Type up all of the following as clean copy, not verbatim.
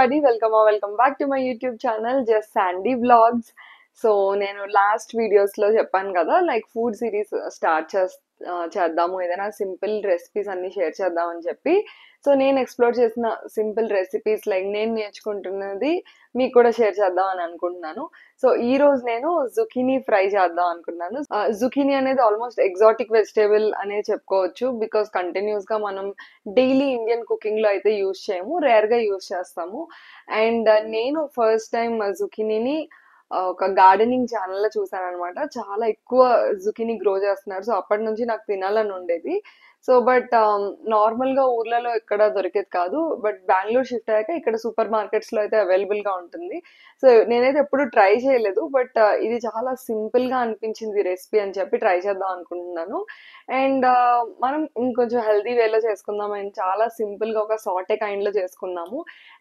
everybody, welcome back to my YouTube channel Just Sandy Vlogs. So నేను last వీడియోస్లో చెప్పాను కదా, లైక్ ఫుడ్ సిరీస్ స్టార్ట్ చేద్దాము, ఏదైనా సింపుల్ రెసిపీస్ అన్ని షేర్ చేద్దామని చెప్పి. సో నేను ఎక్స్ప్లోర్ చేసిన సింపుల్ రెసిపీస్, లైక్ నేను నేర్చుకుంటున్నది మీకు కూడా షేర్ చేద్దాం అని అనుకుంటున్నాను. సో ఈ రోజు నేను జుకీనీ ఫ్రై చేద్దాం అనుకున్నాను. జుకీనీ అనేది ఆల్మోస్ట్ ఎగ్జాటిక్ వెజిటేబుల్ అనే చెప్పుకోవచ్చు, బికాస్ కంటిన్యూస్ గా మనం డైలీ ఇండియన్ కుకింగ్ లో అయితే యూజ్ చేయము, రేర్ గా యూజ్ చేస్తాము. అండ్ నేను ఫస్ట్ టైం జుకీనీని ఒక గార్డెనింగ్ ఛానల్లో చూసాను అనమాట. చాలా ఎక్కువ జుకీనీ గ్రో చేస్తున్నారు. సో అప్పటి నుంచి నాకు తినాలని ఉండేది. సో బట్ నార్మల్గా ఊర్లలో ఎక్కడ దొరికేది కాదు. బట్ బెంగళూరు షిఫ్ట్ అయ్యాక ఇక్కడ సూపర్ మార్కెట్స్లో అయితే అవైలబుల్గా ఉంటుంది. సో నేనైతే ఎప్పుడు ట్రై చేయలేదు, బట్ ఇది చాలా సింపుల్గా అనిపించింది రెసిపీ అని చెప్పి ట్రై చేద్దాం అనుకుంటున్నాను. అండ్ మనం ఇంకొంచెం హెల్తీ వేలో చేసుకుందాం, అండ్ చాలా సింపుల్గా ఒక సాటే కైండ్లో చేసుకుందాము.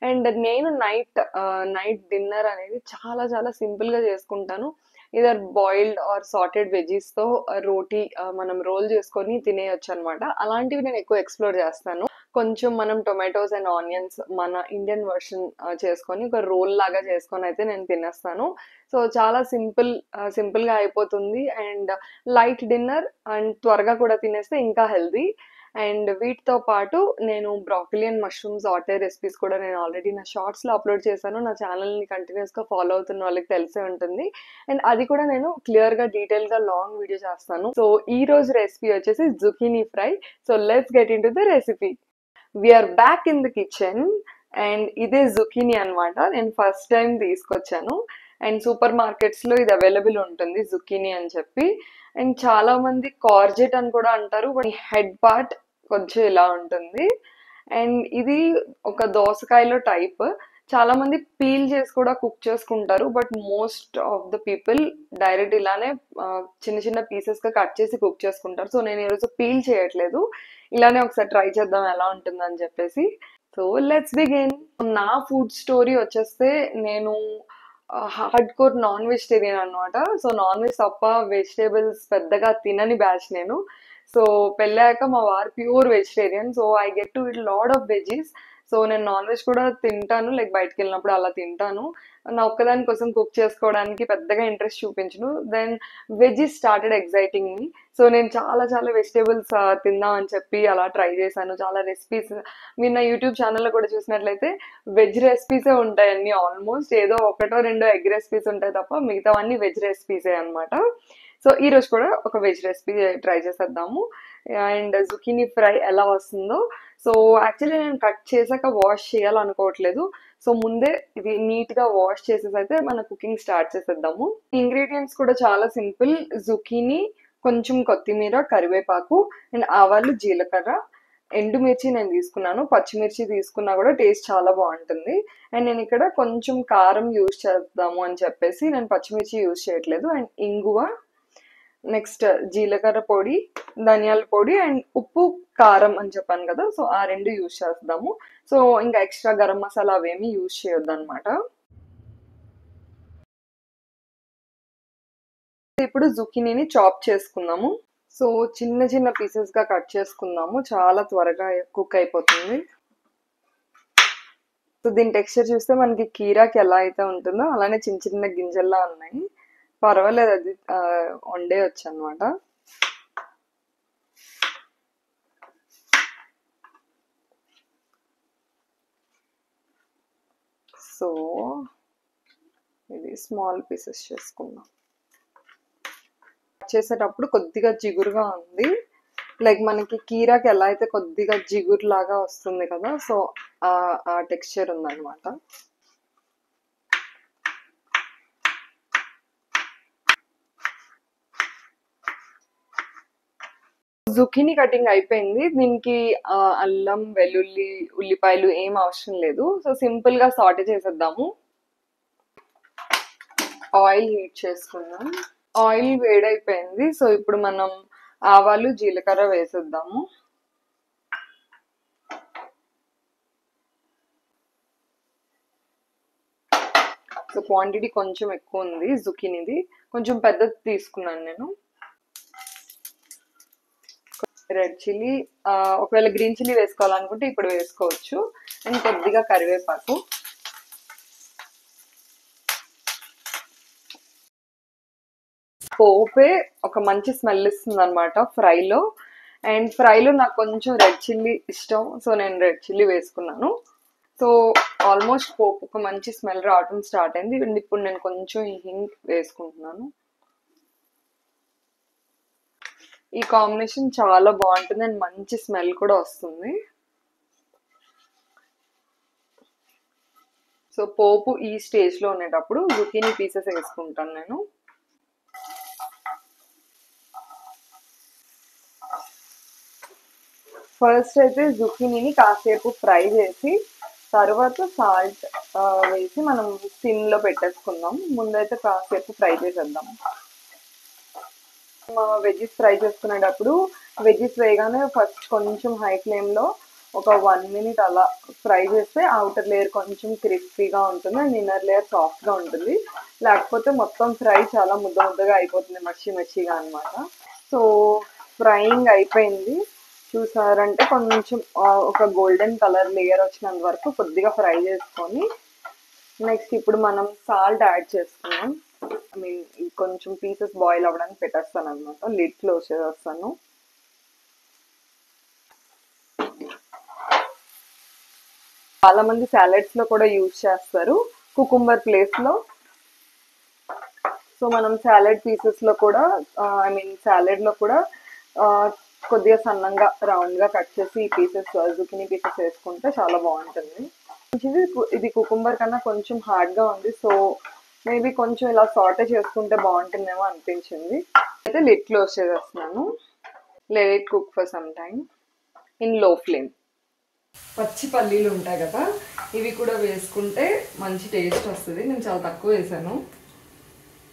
అండ్ నేను నైట్ డిన్నర్ అనేది చాలా చాలా సింపుల్గా చేసుకుంటాను. ఇదర్ బాయిల్డ్ ఆర్ సాటెడ్ వెజీస్తో రోటీ మనం రోల్ చేసుకొని తినేయొచ్చు అనమాట. అలాంటివి నేను ఎక్కువ ఎక్స్ప్లోర్ చేస్తాను. కొంచెం మనం టొమాటోస్ అండ్ ఆనియన్స్ మన ఇండియన్ వర్షన్ చేసుకొని ఒక రోల్ లాగా చేసుకొని అయితే నేను తినేస్తాను. సో చాలా సింపుల్గా అయిపోతుంది, అండ్ లైట్ డిన్నర్, అండ్ త్వరగా కూడా తినేస్తే ఇంకా హెల్దీ. అండ్ వీటితో పాటు నేను broccoli and mushroom Sathe recipes కూడా నేను ఆల్రెడీ నా షార్ట్స్లో అప్లోడ్ చేశాను. నా ఛానల్ని కంటిన్యూస్గా ఫాలో అవుతున్న వాళ్ళకి తెలిసే ఉంటుంది. అండ్ అది కూడా నేను క్లియర్గా డీటెయిల్గా లాంగ్ వీడియో చేస్తాను. సో ఈ రోజు రెసిపీ వచ్చేసి zucchini fry. So let's get into the recipe. We're back in the kitchen. And ఇదే జుకీనీ అనమాట. నేను ఫస్ట్ టైం తీసుకొచ్చాను, అండ్ సూపర్ మార్కెట్స్లో ఇది అవైలబుల్ ఉంటుంది జుకీనీ అని చెప్పి. అండ్ చాలా మంది కార్జెట్ అని కూడా అంటారు, బట్ హెడ్ పార్ట్ కొంచెం ఇలా ఉంటుంది. అండ్ ఇది ఒక దోసకాయలో టైప్. చాలా మంది పీల్ చేసి కూడా కుక్ చేసుకుంటారు, but most of the people direct ఇలానే చిన్న చిన్న పీసెస్ గా కట్ చేసి కుక్ చేసుకుంటారు. సో నేను ఈరోజు పీల్ చేయట్లేదు, ఇలానే ఒకసారి ట్రై చేద్దాం ఎలా ఉంటుందని చెప్పేసి. So let's begin. నా ఫుడ్ స్టోరీ వచ్చేస్తే, నేను హార్డ్ కోర్ నాన్ వెజిటేరియన్ అనమాట. సో నాన్ వెజ్ తప్ప వెజిటేబుల్స్ పెద్దగా తినని బ్యాచ్ నేను. సో పెళ్ళాక మా వారు pure vegetarian. So I get to it lot of veggies. So నేను నాన్ వెజ్ కూడా తింటాను, లైక్ బయటకు వెళ్ళినప్పుడు అలా తింటాను. నా ఒక్కదాని కోసం కుక్ చేసుకోవడానికి పెద్దగా ఇంట్రెస్ట్ చూపించను. Then veggies started exciting me. So నేను చాలా చాలా వెజిటేబుల్స్ తిందాం అని చెప్పి అలా ట్రై చేశాను. చాలా రెసిపీస్ మీరు నా యూట్యూబ్ ఛానల్లో కూడా చూసినట్లయితే వెజ్ రెసిపీసే ఉంటాయి అన్ని. ఆల్మోస్ట్ ఏదో ఒకటో రెండో ఎగ్ రెసిపీస్ ఉంటాయి తప్ప మిగతావన్నీ వెజ్ రెసిపీసే అనమాట. సో ఈ రోజు కూడా ఒక వెజ్ రెసిపీ ట్రై చేసేద్దాము. అండ్ జుకీనీ ఫ్రై ఎలా వస్తుందో, సో యాక్చువల్లీ నేను కట్ చేశాక వాష్ చేయాలనుకోవట్లేదు. సో ముందే ఇది నీట్గా వాష్ చేసేసి అయితే మన కుకింగ్ స్టార్ట్ చేసేద్దాము. ఇంగ్రీడియంట్స్ కూడా చాలా సింపుల్. జుకీనీ, కొంచెం కొత్తిమీర, కరివేపాకు, అండ్ ఆవాలు, జీలకర్ర, ఎండుమిర్చి నేను తీసుకున్నాను. పచ్చిమిర్చి తీసుకున్నా కూడా టేస్ట్ చాలా బాగుంటుంది. అండ్ నేను ఇక్కడ కొంచెం కారం యూజ్ చేద్దాము అని చెప్పేసి నేను పచ్చిమిర్చి యూజ్ చేయట్లేదు. అండ్ ఇంగువ, నెక్స్ట్ జీలకర్ర పొడి, ధనియాల పొడి, అండ్ ఉప్పు, కారం అని చెప్పాను కదా, సో ఆ రెండు యూజ్ చేద్దాము. సో ఇంకా ఎక్స్ట్రా గరం మసాలా అవేమి యూజ్ చేయొద్దు అనమాట. ఇప్పుడు జుకీనీని చాప్ చేసుకుందాము. సో చిన్న చిన్న పీసెస్ గా కట్ చేసుకుందాము, చాలా త్వరగా కుక్ అయిపోతుంది. సో దీని టెక్స్చర్ చూస్తే మనకి కీరాకి ఎలా అయితే ఉంటుందో అలానే చిన్న చిన్న గింజల్లా ఉన్నాయి. పర్వాలేదు, అది వండేయచ్చు అనమాట. సో ఇది స్మాల్ పీసెస్ చేసుకుందాం. చేసేటప్పుడు కొద్దిగా జిగురుగా ఉంది, లైక్ మనకి కీరాకి ఎలా అయితే కొద్దిగా జిగురు లాగా వస్తుంది కదా, సో ఆ టెక్స్చర్ ఉందన్నమాట. జుకీనీ కటింగ్ అయిపోయింది. దీనికి అల్లం, వెల్లుల్లి, ఉల్లిపాయలు ఏం అవసరం లేదు. సో సింపుల్ గా సాటే చేసేద్దాము. ఆయిల్ హీట్ చేసుకుందాం. ఆయిల్ వేడైపోయింది. సో ఇప్పుడు మనం ఆవాలు, జీలకర్ర వేసేద్దాము. సో క్వాంటిటీ కొంచెం ఎక్కువ ఉంది జుకీనీది, కొంచెం పెద్దది తీసుకున్నాను నేను. రెడ్ చిల్లీ, ఒకవేళ గ్రీన్ చిల్లీ వేసుకోవాలనుకుంటే ఇప్పుడు వేసుకోవచ్చు. అండ్ కొద్దిగా కరివేపాకు. పోపే ఒక మంచి స్మెల్ ఇస్తుంది అనమాట ఫ్రైలో. అండ్ ఫ్రైలో నాకు కొంచెం రెడ్ చిల్లీ ఇష్టం, సో నేను రెడ్ చిల్లీ వేసుకున్నాను. సో ఆల్మోస్ట్ పోపు ఒక మంచి స్మెల్ రావడం స్టార్ట్ అయింది. అండ్ ఇప్పుడు నేను కొంచెం హింగ్ వేసుకుంటున్నాను. ఈ కాంబినేషన్ చాలా బాగుంటుంది అండ్ మంచి స్మెల్ కూడా వస్తుంది. సో పోపు ఈ స్టేజ్లో ఉండేటప్పుడు జుకీనీ పీసెస్ వేసుకుంటాను నేను. ఫస్ట్ అయితే జుకీనీని కాసేపు ఫ్రై చేసి తర్వాత సాల్ట్ వేసి మనం సిమ్లో పెట్టేసుకుందాం. ముందైతే కాసేపు ఫ్రై చేసేద్దాం. వెజ్జెస్ ఫ్రై చేసుకునేటప్పుడు వెజ్జెస్ వేయగానే ఫస్ట్ కొంచెం హై ఫ్లేమ్లో ఒక 1 minute అలా ఫ్రై చేస్తే అవుటర్ లేయర్ కొంచెం క్రిస్పీగా ఉంటుంది అండ్ ఇన్నర్ లేయర్ సాఫ్ట్గా ఉంటుంది. లేకపోతే మొత్తం ఫ్రై చాలా ముద్దగా అయిపోతుంది, మచ్చిగా అనమాట. సో ఫ్రైయింగ్ అయిపోయింది. చూసారంటే కొంచెం ఒక గోల్డెన్ కలర్ లేయర్ వచ్చినంత వరకు కొద్దిగా ఫ్రై చేసుకొని నెక్స్ట్ ఇప్పుడు మనం సాల్ట్ యాడ్ చేసుకున్నాం. ఐ మీన్ కొంచెం పీసెస్ బాయిల్ అవ్వడానికి పెట్టేస్తాను అనమాట. లిడ్ క్లోజ్ చేసేస్తాను. చాలా మంది సాలెడ్స్ లో కూడా యూజ్ చేస్తారు కుకుంబర్ ప్లేస్ లో. సో మనం సాలెడ్ పీసెస్ లో కూడా ఐ మీన్ సాలెడ్ లో కూడా కొద్దిగా సన్నంగా రౌండ్ గా కట్ చేసి ఈ పీసెస్ జుకీనీ పీసెస్ వేసుకుంటే చాలా బాగుంటుంది. ఇది కుకుంబర్ కన్నా కొంచెం హార్డ్ గా ఉంది, సో మేబీ కొంచెం ఇలా సాటే చేసుకుంటే బాగుంటుందేమో అనిపించింది. అయితే లిడ్ క్లోజ్ చేసేస్తున్నాను. Let it cook for some time in లో ఫ్లేమ్. పచ్చి పల్లీలు ఉంటాయి కదా, ఇవి కూడా వేసుకుంటే మంచి టేస్ట్ వస్తుంది. నేను చాలా తక్కువ వేసాను.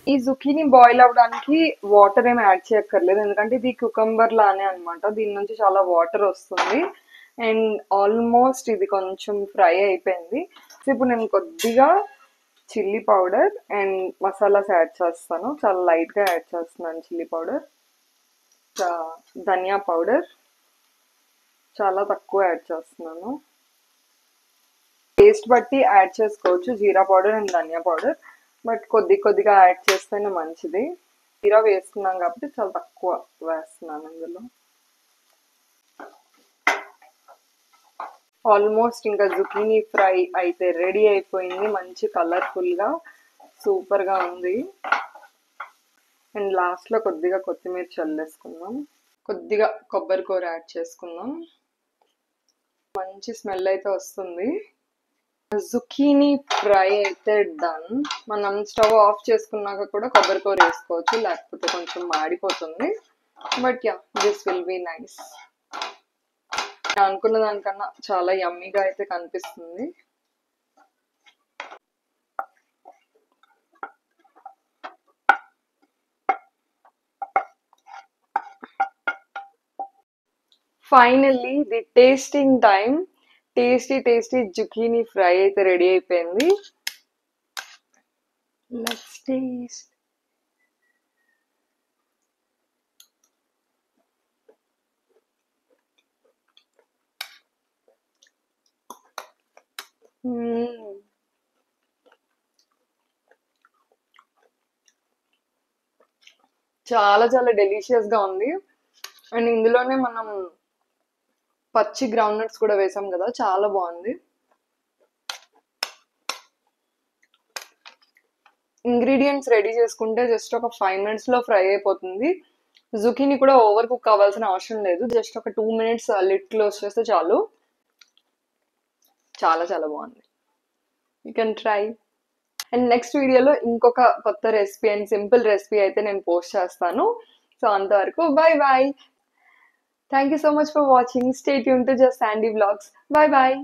ఈ జుకీనీ బాయిల్ అవ్వడానికి వాటర్ ఏమి యాడ్ చేయక్కర్లేదు, ఎందుకంటే ఇది కుకుంబర్ లానే అనమాట. దీని నుంచి చాలా వాటర్ వస్తుంది. అండ్ ఆల్మోస్ట్ ఇది కొంచెం ఫ్రై అయిపోయింది. సో ఇప్పుడు నేను కొద్దిగా chilli powder and masalas add చేస్తాను. చాలా లైట్గా యాడ్ చేస్తున్నాను చిల్లీ పౌడర్. ధనియా పౌడర్ చాలా తక్కువ యాడ్ చేస్తున్నాను. టేస్ట్ బట్టి యాడ్ చేసుకోవచ్చు జీరా పౌడర్ అండ్ ధనియా పౌడర్, బట్ కొద్దిగా యాడ్ చేస్తేనే మంచిది. జీరా వేసుకున్నాం కాబట్టి చాలా తక్కువ వేస్తున్నాను అందులో. ఆల్మోస్ట్ ఇంకా జుకీనీ ఫ్రై అయితే రెడీ అయిపోయింది. మంచి కలర్ఫుల్గా సూపర్గా ఉంది. అండ్ లాస్ట్లో కొద్దిగా కొత్తిమీర చల్లేసుకుందాం. కొద్దిగా కొబ్బరి కూర యాడ్ చేసుకుందాం. మంచి స్మెల్ అయితే వస్తుంది. జుకీనీ ఫ్రై అయితే డన్. మనం స్టవ్ ఆఫ్ చేసుకున్నాక కూడా కొబ్బరి కూర వేసుకోవచ్చు, లేకపోతే కొంచెం మాడిపోతుంది. But yeah, this will be nice. అనుకున్న దానికన్నా చాలా యమ్మీగా అయితే కనిపిస్తుంది. Finally the tasting time. Tasty zucchini fry అయితే రెడీ అయిపోయింది. Let's taste. చాలా డెలిషియస్ గా ఉంది. అండ్ ఇందులోనే మనం పచ్చి గ్రౌండ్ నట్స్ కూడా వేసాం కదా, చాలా బాగుంది. ఇంగ్రీడియంట్స్ రెడీ చేసుకుంటే జస్ట్ ఒక 5 minutes లో ఫ్రై అయిపోతుంది. జుకీనీ కూడా ఓవర్ కుక్ అవ్వాల్సిన అవసరం లేదు. జస్ట్ ఒక 2 minutes లిడ్ క్లోజ్ చేస్తే చాలు. చాలా బాగుంది. You can try. And next వీడియోలో ఇంకొక కొత్త రెసిపీ అండ్ సింపుల్ రెసిపీ అయితే నేను పోస్ట్ చేస్తాను. సో అంతవరకు bye. Thank you so much for watching. Stay tuned to Just Sandy Vlogs. Bye.